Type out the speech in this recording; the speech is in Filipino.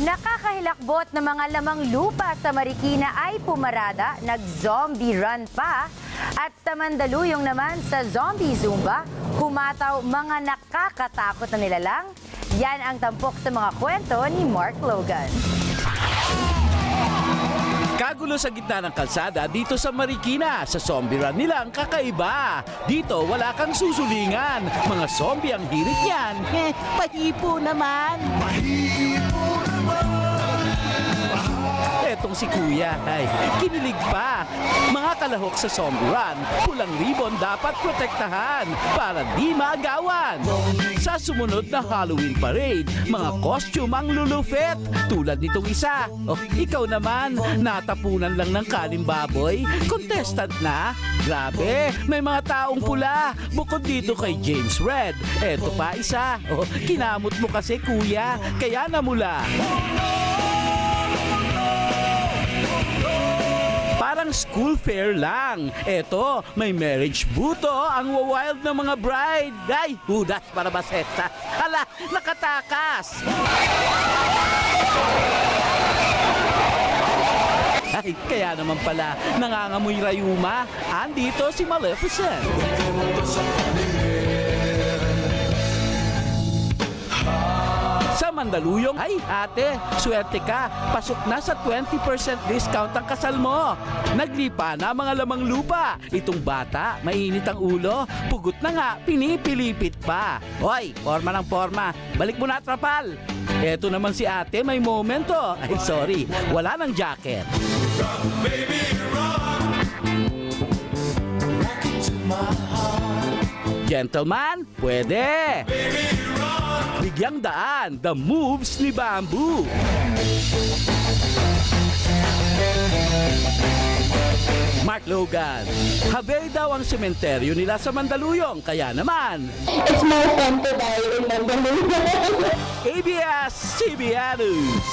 Nakakahilakbot na mga lamang lupa sa Marikina ay pumarada, nag-zombie run pa. At sa Mandaluyong naman sa Zombie Zumba, kumataw mga nakakatakot na nilalang. Yan ang tampok sa mga kwento ni Mark Logan. Kagulo sa gitna ng kalsada dito sa Marikina. Sa zombie run nila ang kakaiba. Dito wala kang susulingan. Mga zombie ang hirit niyan. Pahipo naman. Etong si Kuya, ay kinilig pa. Mga kalahok sa zombie run, pulang ribbon dapat protektahan para di maagawan. Sa sumunod na Halloween parade, mga costume ang lulufet. Tulad nitong isa. Oh, ikaw naman, natapunan lang ng kaning baboy. Contestant na? Grabe, may mga taong pula. Bukod dito kay James Red. Eto pa isa. Oh, kinamot mo kasi Kuya, kaya namula. Parang school fair lang. Eto, may marriage buto ang wild na mga bride. Ay, hudas para baseta. Hala, nakatakas. Ay, kaya naman pala, nangangamoy rayuma. Andito si Maleficent. Sa Mandaluyong, ay ate, swerte ka. Pasok na sa 20% discount ang kasal mo. Naglipa na mga lamang lupa. Itong bata, mainit ang ulo. Pugot na nga, pinipilipit pa. Hoy, forma ng forma. Balik mo na, trapal. Eto naman si ate, may momento. Ay, sorry, wala ng jacket. Gentleman, pwede. Bigyang daan, the moves ni Bamboo. Mark Logan, habay daw ang sementeryo nila sa Mandaluyong, kaya naman It's more fun to die in Mandaluyong. ABS-CBN News.